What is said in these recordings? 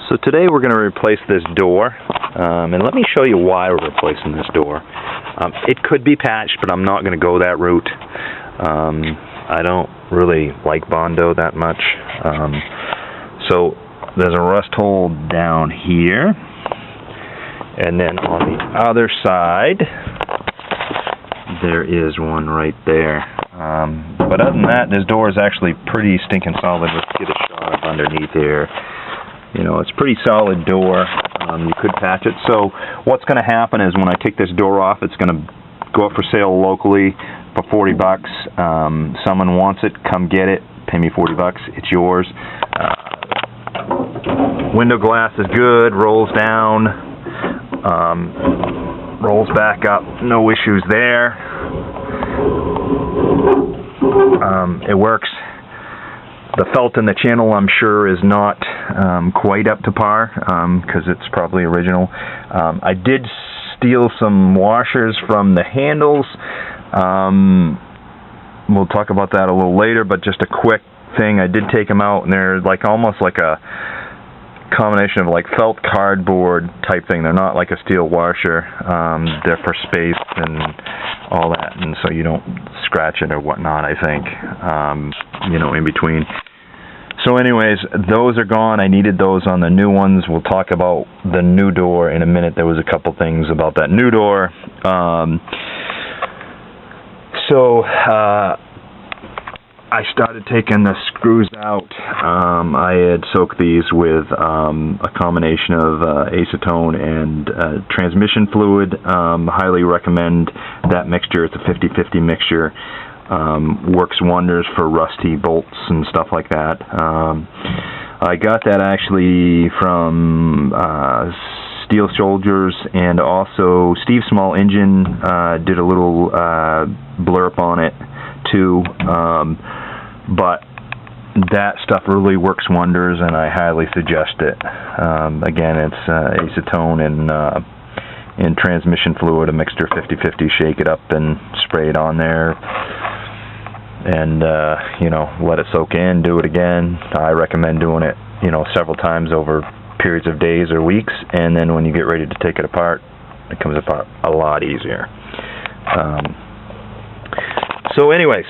So today we're going to replace this door, and let me show you why we're replacing this door. It could be patched, but I'm not going to go that route. I don't really like Bondo that much. So there's a rust hole down here, and then on the other side there is one right there. But other than that, this door is actually pretty stinking solid. Let's get a shot of underneath here. You know, it's a pretty solid door. You could patch it. So what's going to happen is when I take this door off, it's going to go up for sale locally for $40. Someone wants it, come get it, pay me $40, it's yours. Window glass is good, rolls down, rolls back up, no issues there. It works. The felt in the channel, I'm sure, is not quite up to par because it's probably original. I did steal some washers from the handles. We'll talk about that a little later, but just a quick thing. I did take them out, and they're like almost like a combination of like felt cardboard type thing. They're not like a steel washer. They're for space and all that, and so you don't scratch it or whatnot, I think, you know, in between. So anyways, those are gone. I needed those on the new ones. We'll talk about the new door in a minute. There was a couple things about that new door. I started taking the screws out. I had soaked these with a combination of acetone and transmission fluid. Highly recommend that mixture. It's a 50-50 mixture. Works wonders for rusty bolts and stuff like that. I got that actually from Steel Soldiers, and also Steve Small Engine did a little blurb on it too. But that stuff really works wonders, and I highly suggest it. Again, it's acetone and transmission fluid, a mixture 50-50. Shake it up and spray it on there, and you know, let it soak in. Do it again. I recommend doing it, you know, several times over periods of days or weeks, and then when you get ready to take it apart, it comes apart a lot easier. So anyways,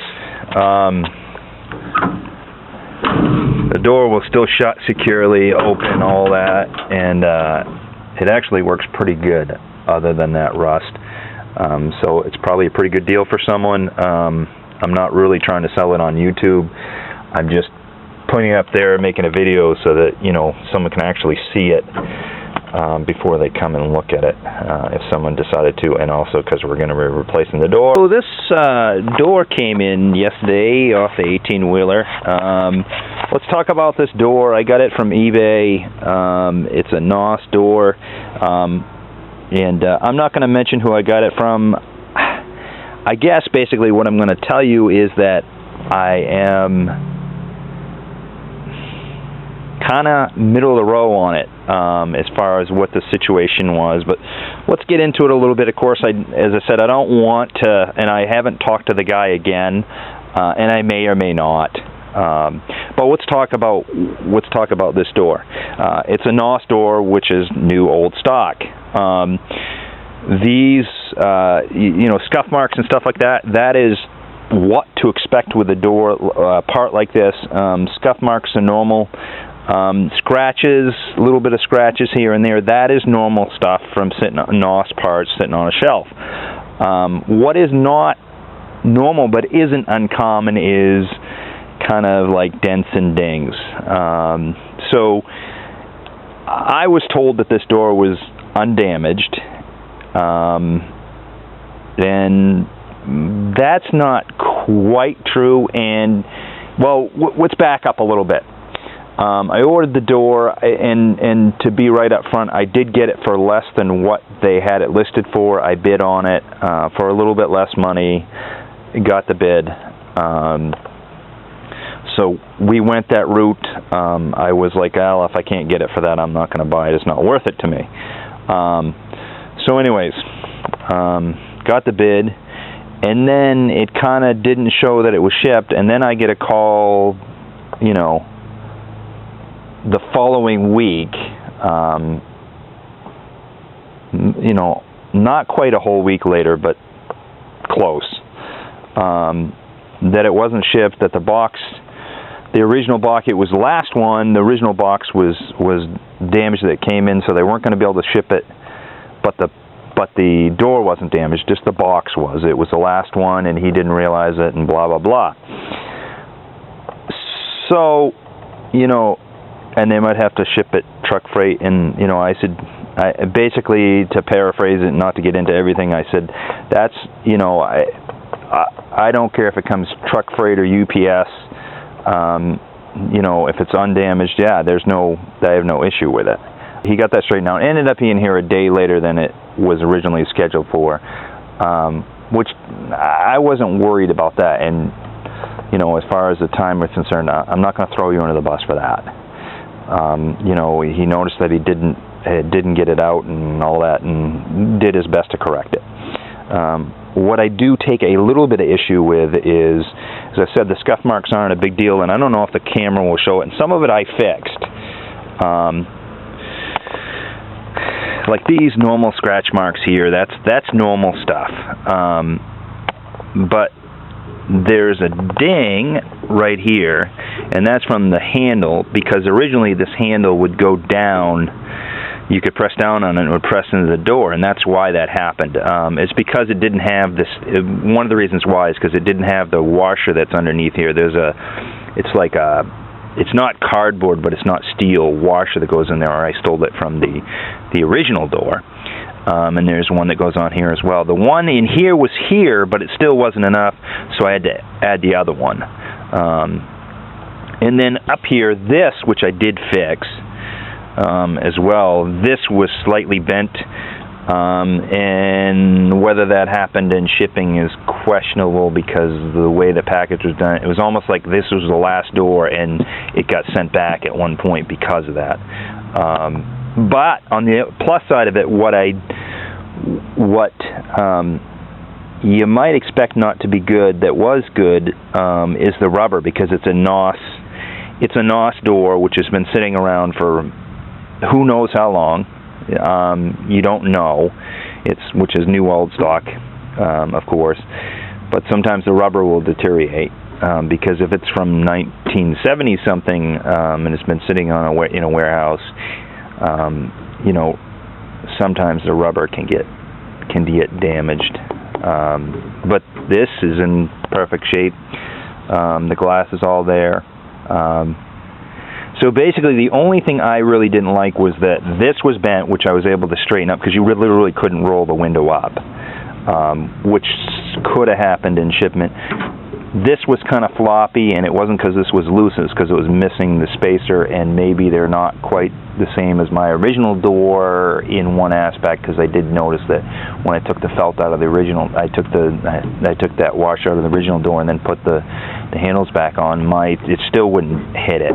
the door will still shut securely, open, all that, and it actually works pretty good other than that rust. So it's probably a pretty good deal for someone. I'm not really trying to sell it on YouTube. I'm just putting it up there, making a video so that, you know, someone can actually see it before they come and look at it, if someone decided to, and also because we're going to be replacing the door. So this door came in yesterday off the 18-wheeler. Let's talk about this door. I got it from eBay. It's a N.O.S door, and I'm not going to mention who I got it from. I guess basically what I'm going to tell you is that I am kind of middle of the row on it as far as what the situation was, but let's get into it a little bit. Of course, as I said, I don't want to, and I haven't talked to the guy again, and I may or may not. But let's talk about this door. It's a N.O.S door, which is new old stock. These you know, scuff marks and stuff like that, that is what to expect with a door part like this. Scuff marks are normal. Scratches, a little bit of scratches here and there, that is normal stuff from N.O.S parts sitting on a shelf. What is not normal but isn't uncommon is kind of like dents and dings. So I was told that this door was undamaged, and that's not quite true. And well, let's back up a little bit. I ordered the door, and to be right up front, I did get it for less than what they had it listed for. I bid on it for a little bit less money, got the bid. So we went that route. I was like, well, if I can't get it for that, I'm not going to buy it. It's not worth it to me. So anyways, got the bid, and then it kind of didn't show that it was shipped, and then I get a call, you know, the following week You know, not quite a whole week later, but close. That it wasn't shipped, that the box, the original box, it was the last one, the original box was damaged that came in, so they weren't going to be able to ship it, but the door wasn't damaged, just the box was. It was the last one, and he didn't realize it, and blah, blah, blah. So, you know, and they might have to ship it truck freight, and, you know, I said, basically, to paraphrase it, not to get into everything, I said, that's, you know, I don't care if it comes truck freight or UPS, you know, if it's undamaged, yeah, I have no issue with it. He got that straightened out. Ended up being here a day later than it was originally scheduled for, which I wasn't worried about that. And, you know, as far as the time was concerned, I'm not going to throw you under the bus for that. You know, he noticed that he didn't get it out and all that, and did his best to correct it. What I do take a little bit of issue with is, as I said, the scuff marks aren't a big deal, and I don't know if the camera will show it, and some of it I fixed. Like these normal scratch marks here, that's normal stuff. But there's a ding right here, and that's from the handle, because originally this handle would go down. You could press down on it and it would press into the door, and that's why that happened. It's because it didn't have this, one of the reasons why is because it didn't have the washer that's underneath here. It's like it's not cardboard, but it's not steel washer that goes in there, or I stole it from the original door. And there's one that goes on here as well. The one in here was here, but it still wasn't enough, so I had to add the other one. And then up here, this, which I did fix, as well, this was slightly bent, and whether that happened in shipping is questionable because the way the package was done, it was almost like this was the last door and it got sent back at one point because of that. But on the plus side of it, what you might expect not to be good that was good is the rubber, because it's a N.O.S door which has been sitting around for who knows how long. You don't know, which is new old stock, of course, but sometimes the rubber will deteriorate, because if it's from 1970 something and it's been sitting in a warehouse, you know, sometimes the rubber can get damaged. But this is in perfect shape. The glass is all there. So basically, the only thing I really didn't like was that this was bent, which I was able to straighten up, because you literally couldn't roll the window up, which could have happened in shipment. This was kind of floppy, and it wasn't because this was loose, it's because it was missing the spacer, and maybe they're not quite the same as my original door in one aspect, because I did notice that when I took the felt out of the original, I took that washer out of the original door and then put the handles back on, it still wouldn't hit it.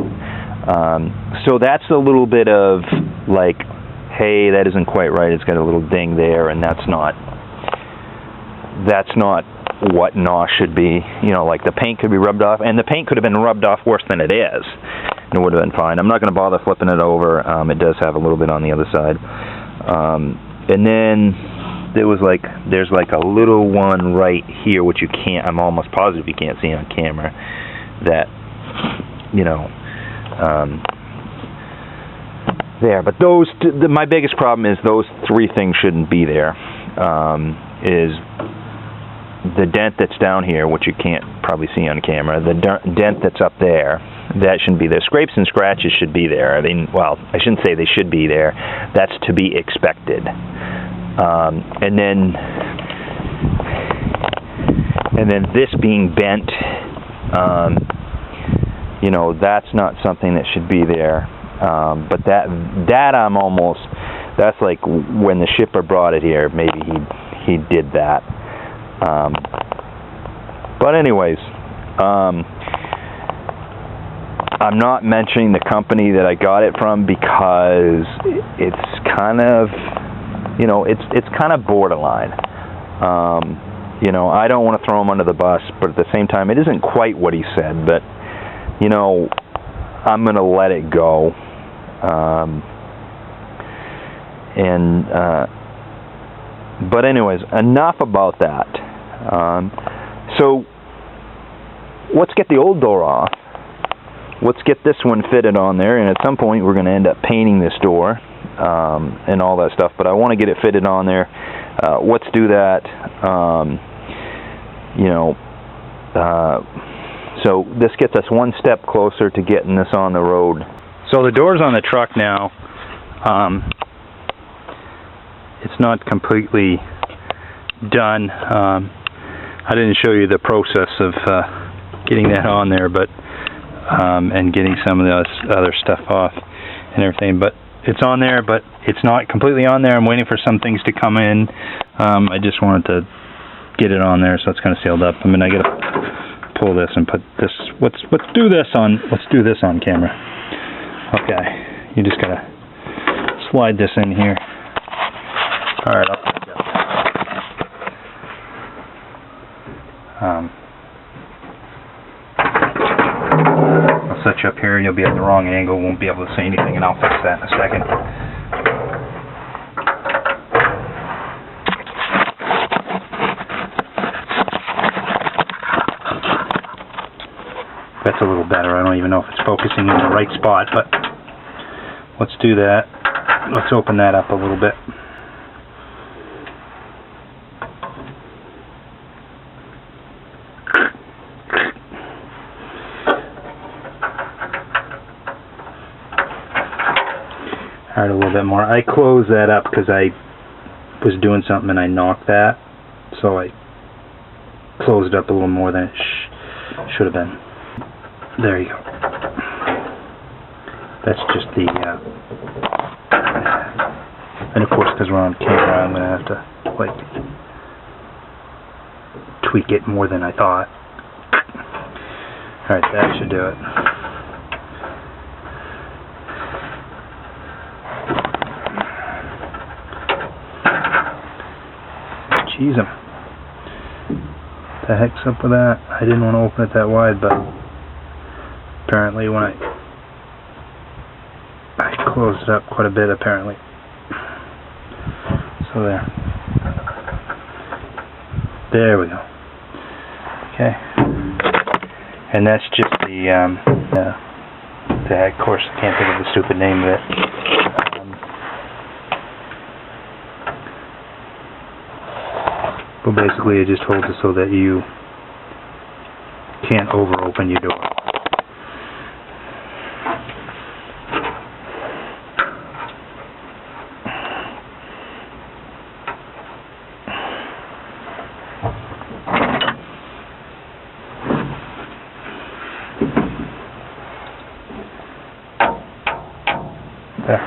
So that's a little bit of like, hey, that isn't quite right. It's got a little ding there, and that's not what N.O.S should be. You know, like the paint could be rubbed off, and the paint could have been rubbed off worse than it is, and it would have been fine. I'm not going to bother flipping it over. It does have a little bit on the other side. And then there's like a little one right here, which I'm almost positive you can't see on camera, that, you know, there. But my biggest problem is those three things shouldn't be there. Is the dent that's down here, which you can't probably see on camera, the dent that's up there, that shouldn't be there. Scrapes and scratches should be there. I mean, well, I shouldn't say they should be there. That's to be expected. And then this being bent, you know, that's not something that should be there. But that's like when the shipper brought it here, maybe he did that. But anyways, I'm not mentioning the company that I got it from, because it's kind of, you know, it's kind of borderline. You know, I don't want to throw him under the bus, but at the same time, it isn't quite what he said. But, you know, I'm going to let it go. But anyways, enough about that. So let's get the old door off. Let's get this one fitted on there, and at some point we're going to end up painting this door and all that stuff, but I want to get it fitted on there. Let's do that. So this gets us one step closer to getting this on the road. So the door's on the truck now. It's not completely done. I didn't show you the process of getting that on there, but and getting some of the other stuff off and everything. But it's on there, but it's not completely on there. I'm waiting for some things to come in. I just wanted to get it on there, so it's kind of sealed up. I mean, I gotta pull this and put this. Let's do this on camera. Okay, you just gotta slide this in here. All right, I'll put that. I'll set you up here. You'll be at the wrong angle. Won't be able to see anything, and I'll fix that in a second. That's a little better. I don't even know if it's focusing in the right spot, but let's do that. Let's open that up a little bit. Alright, a little bit more. I closed that up because I was doing something and I knocked that, so I closed it up a little more than it should have been. There you go. That's just the, and of course because we're on camera I'm going to have to, like, tweak it more than I thought. Alright, that should do it. Jeez, the heck's up with that? I didn't want to open it that wide, but apparently when I closed it up quite a bit, apparently. So there we go. Okay, and that's just the of course I can't think of the stupid name of it. But basically it just holds it so that you can't over-open your door. There.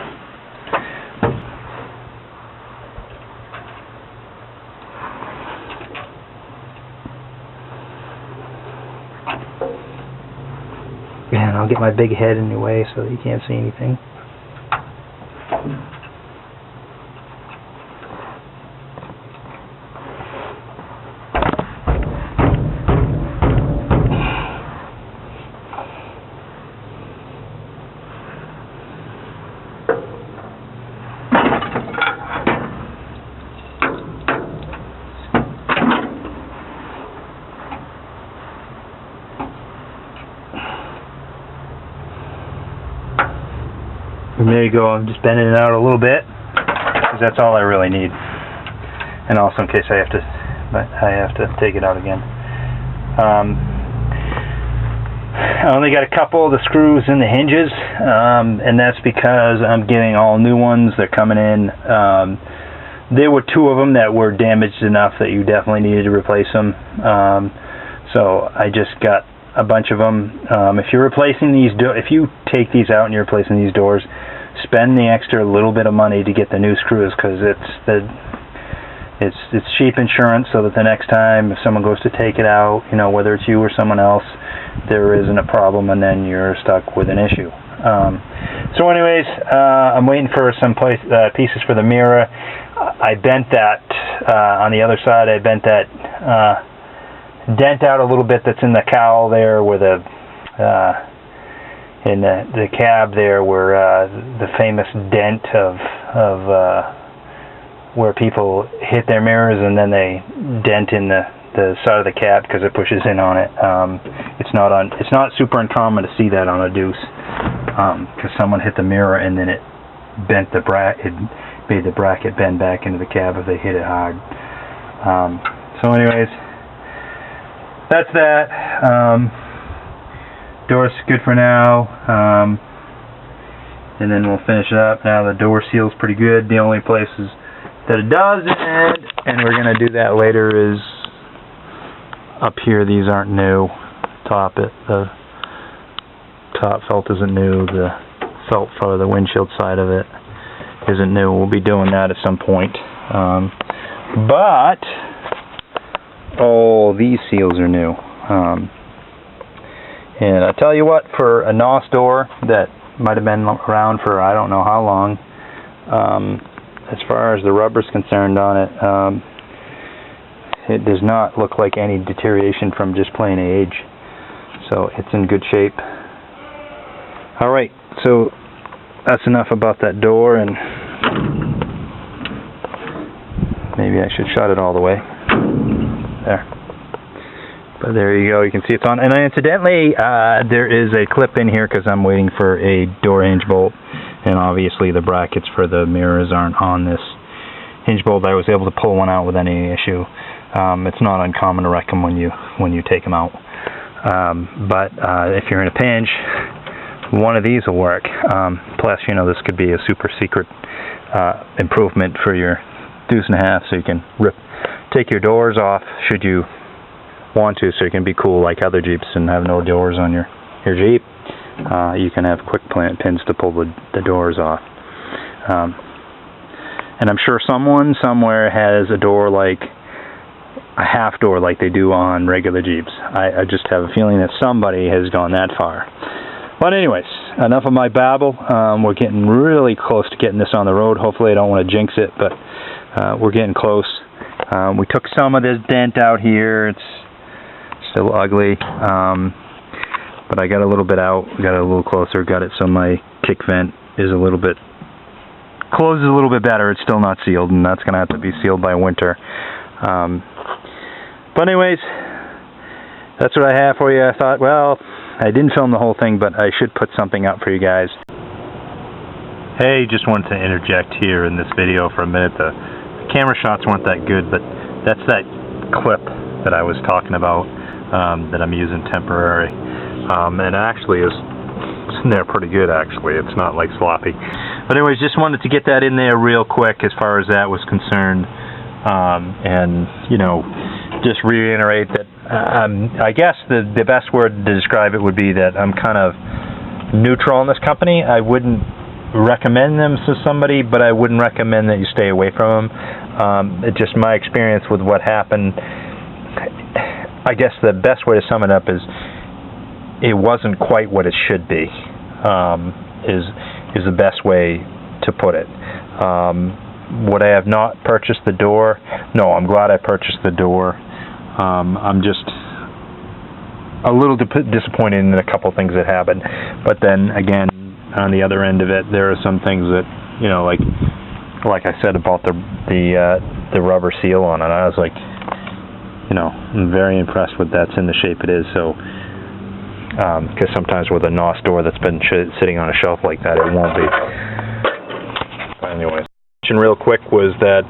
And I'll get my big head in your way so that you can't see anything. And there you go, I'm just bending it out a little bit, because that's all I really need. And also in case I have to take it out again. I only got a couple of the screws in the hinges, and that's because I'm getting all new ones. They're coming in. There were two of them that were damaged enough that you definitely needed to replace them. So I just got a bunch of them. If you're replacing these, if you take these out and you're replacing these doors, spend the extra little bit of money to get the new screws, because it's cheap insurance, so that the next time if someone goes to take it out, you know, whether it's you or someone else, there isn't a problem, and then you're stuck with an issue. So anyways, I'm waiting for some pieces for the mirror. I bent that on the other side. I bent that dent out a little bit that's in the cowl there, where the in the cab there, where the famous dent of where people hit their mirrors and then they dent in the side of the cab because it pushes in on it. It's not super uncommon to see that on a Deuce, because someone hit the mirror and then it bent the bracket, made the bracket bend back into the cab if they hit it hard. So anyways, that's that. Door's good for now, and then we'll finish it up. Now the door seal's pretty good. The only places that it doesn't, and we're gonna do that later, is up here. These aren't new. The top felt isn't new. The felt for the windshield side of it isn't new. We'll be doing that at some point. But all these seals are new. And I tell you what, for a N.O.S door that might have been around for I don't know how long, as far as the rubber's concerned on it, it does not look like any deterioration from just plain age. So it's in good shape. Alright, so that's enough about that door, and maybe I should shut it all the way. There. But there you go, you can see it's on. And incidentally, there is a clip in here because I'm waiting for a door hinge bolt. And obviously the brackets for the mirrors aren't on this hinge bolt. I was able to pull one out without any issue. It's not uncommon to wreck them when you take them out. But if you're in a pinch, one of these will work. Plus, you know, this could be a super secret improvement for your Deuce and a half, so you can take your doors off should you want to, so you can be cool like other Jeeps and have no doors on your Jeep. You can have quick pins to pull the doors off. And I'm sure someone somewhere has a door like a half door like they do on regular Jeeps. I just have a feeling that somebody has gone that far. But anyways, enough of my babble. We're getting really close to getting this on the road. Hopefully I don't want to jinx it, but we're getting close. We took some of this dent out here. It's still ugly, but I got a little bit out, got it a little closer, got it so my kick vent is a little bit, closes a little bit better. It's still not sealed, and that's going to have to be sealed by winter. But anyways, that's what I have for you. I thought, well, I didn't film the whole thing, but I should put something up for you guys. Hey, just wanted to interject here in this video for a minute. The camera shots weren't that good, but that's that clip that I was talking about that I'm using temporary. And actually is in there pretty good, actually. It's not like sloppy. But anyways, just wanted to get that in there real quick as far as that was concerned. And, you know, just reiterate that I guess the best word to describe it would be that I'm kind of neutral on this company. I wouldn't recommend them to somebody, but I wouldn't recommend that you stay away from them. It's just my experience with what happened. I guess the best way to sum it up is it wasn't quite what it should be, is the best way to put it. Would I have not purchased the door? No, I'm glad I purchased the door. I'm just a little disappointed in a couple things that happened. But then again, on the other end of it, there are some things that, you know, like I said about the rubber seal on it. I was like, you know, I'm very impressed with that's in the shape it is. So, because sometimes with a N.O.S door that's been sitting on a shelf like that, it won't be. But anyways, real quick was that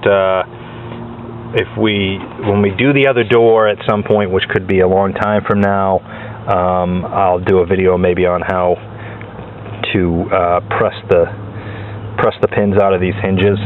when we do the other door at some point, which could be a long time from now, I'll do a video maybe on how to press the pins out of these hinges.